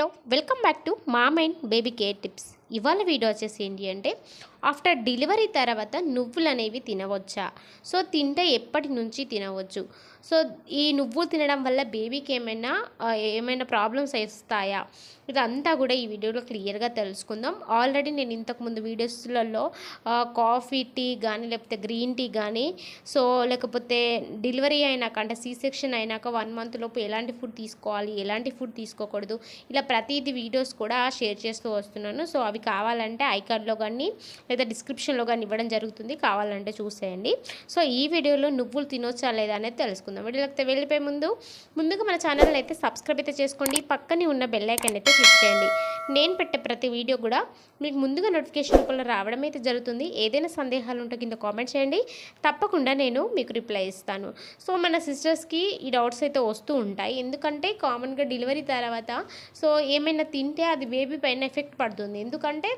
Hello welcome back to mom and baby care tips. ఇవాళ video వచ్చేసి ఏంటి అంటే ఆఫ్టర్ డెలివరీ తర్వాత నువ్వులు అనేవి తినవచ్చా, సో తింటే ఎప్పటి నుంచి తినవచ్చు, సో ఈ నువ్వులు తినడం వల్ల బేబీకి ఏమైనా ప్రాబ్లమ్స్ వస్తాయా, ఇదంతా కూడా ఈ వీడియోలో క్లియర్గా తెలుసుకుందాం. ఆల్రెడీ నేను ఇంతకుముందు వీడియోస్లలో కాఫీ టీ కానీ లేకపోతే గ్రీన్ టీ కానీ, సో లేకపోతే డెలివరీ అయినాక అంటే సీ సెక్షన్ అయినాక 1 month లోపు ఎలాంటి ఫుడ్ తీసుకోవాలి, ఎలాంటి ఫుడ్ తీసుకోకూడదు, ఇలా ప్రతిదీ వీడియోస్ కూడా షేర్ చేస్తూ వస్తున్నాను. సో అవి కావాలంటే ఐకార్డ్లో కానీ లేదా డిస్క్రిప్షన్లో కానీ ఇవ్వడం జరుగుతుంది, కావాలంటే చూసేయండి. సో ఈ వీడియోలో నువ్వులు తినొచ్చా లేదా అనేది తెలుసుకుందాం. వీడియోకి వెళ్ళిపోయే ముందుగా మన ఛానల్ని అయితే సబ్స్క్రైబ్ అయితే చేసుకోండి, పక్కనే ఉన్న బెల్ ఐకాన్ అయితే క్లిక్ చేయండి. నేను పెట్టే ప్రతి వీడియో కూడా మీకు ముందుగా నోటిఫికేషన్ రూపంలో రావడం అయితే జరుగుతుంది. ఏదైనా సందేహాలు ఉంటే కింద కామెంట్ చేయండి, తప్పకుండా నేను మీకు రిప్లై ఇస్తాను. సో మన సిస్టర్స్కి ఈ డౌట్స్ అయితే వస్తూ ఉంటాయి, ఎందుకంటే కామన్గా డెలివరీ తర్వాత సో ఏమైనా తింటే అది బేబీ పైన ఎఫెక్ట్ పడుతుంది. ఎందుకంటే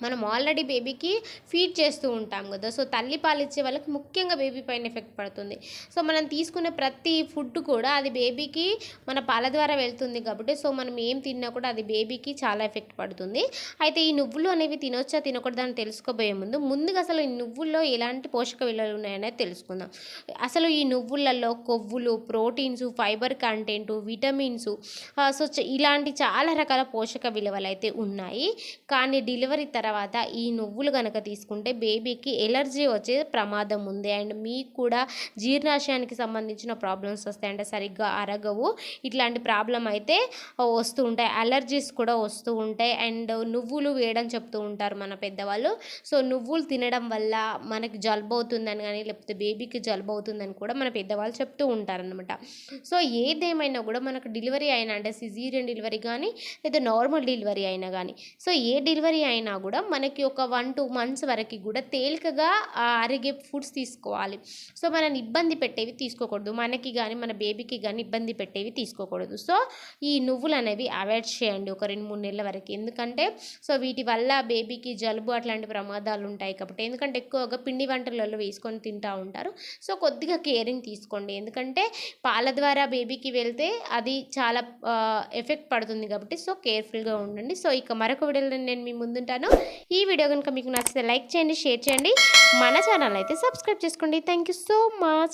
మనం ఆల్రెడీ బేబీకి ఫీడ్ చేస్తూ ఉంటాం కదా, సో తల్లి పాలు ఇచ్చే వాళ్ళకి ముఖ్యంగా బేబీ పైన ఎఫెక్ట్ పడుతుంది. సో మనం తీసుకునే ప్రతి ఫుడ్ కూడా అది బేబీకి మన పాల ద్వారా వెళ్తుంది కాబట్టి, సో మనం ఏం తిన్నా కూడా అది బేబీకి చాలా ఎఫెక్ట్ పడుతుంది. అయితే ఈ నువ్వులు అనేవి తినొచ్చా తినకూడదా అని తెలుసుకోబోయే ముందుగా అసలు ఈ నువ్వుల్లో ఎలాంటి పోషక విలువలు ఉన్నాయనేది తెలుసుకుందాం. అసలు ఈ నువ్వులలో కొవ్వులు, proteins, fibre content, vitamins, so ఇలాంటి చాలా రకాల పోషక విలువలు అయితే ఉన్నాయి. కానీ డెలివరీ తర్వాత ఈ నువ్వులు కనుక తీసుకుంటే బేబీకి ఎలర్జీ వచ్చే ప్రమాదం ఉంది. అండ్ మీకు కూడా జీర్ణాశయానికి సంబంధించిన ప్రాబ్లమ్స్ వస్తాయి, అంటే సరిగ్గా అరగవు, ఇట్లాంటి ప్రాబ్లం అయితే వస్తూ ఉంటాయి. అలర్జీస్ కూడా వస్తూ ఉంటాయి. అండ్ నువ్వులు వేయడం చెప్తూ ఉంటారు మన పెద్దవాళ్ళు. సో నువ్వులు తినడం వల్ల మనకి జలుబు అవుతుందని కానీ లేకపోతే బేబీకి జలుబు అవుతుందని కూడా మన పెద్దవాళ్ళు చెప్తూ ఉంటారనమాట. సో ఏదేమైనా కూడా మనకు డెలివరీ అయినా అంటే సిజేరియన్ డెలివరీ కానీ లేదా నార్మల్ డెలివరీ అయినా కానీ, సో ఏ డెలివరీ అయినా కూడా మనకి ఒక 1-2 months వరకు కూడా తేలికగా అరిగే ఫుడ్స్ తీసుకోవాలి. సో మనని ఇబ్బంది పెట్టేవి తీసుకోకూడదు, మనకి కానీ మన బేబీకి కానీ ఇబ్బంది పెట్టేవి తీసుకోకూడదు. సో ఈ నువ్వులు అనేవి అవాయిడ్ చేయండి ఒక 2-3 నెలల వరకు, ఎందుకంటే సో వీటి వల్ల బేబీకి జలుబు అట్లాంటి ప్రమాదాలు ఉంటాయి కాబట్టి. ఎందుకంటే ఎక్కువగా పిండి వంటలలో వేసుకొని తింటూ ఉంటారు. సో కొద్దిగా కేరింగ్ తీసుకోండి, ఎందుకంటే పాల ద్వారా బేబీకి వెళ్తే అది చాలా ఎఫెక్ట్ పడుతుంది కాబట్టి. సో కేర్ఫుల్గా ఉండండి. సో ఇక మరొక వీడియోలో నేను మీ ముందుంటాను. ఈ వీడియో కనుక మీకు నచ్చితే లైక్ చేయండి, షేర్ చేయండి, మన ఛానల్ అయితే సబ్స్క్రైబ్ చేసుకోండి. Thank you so much.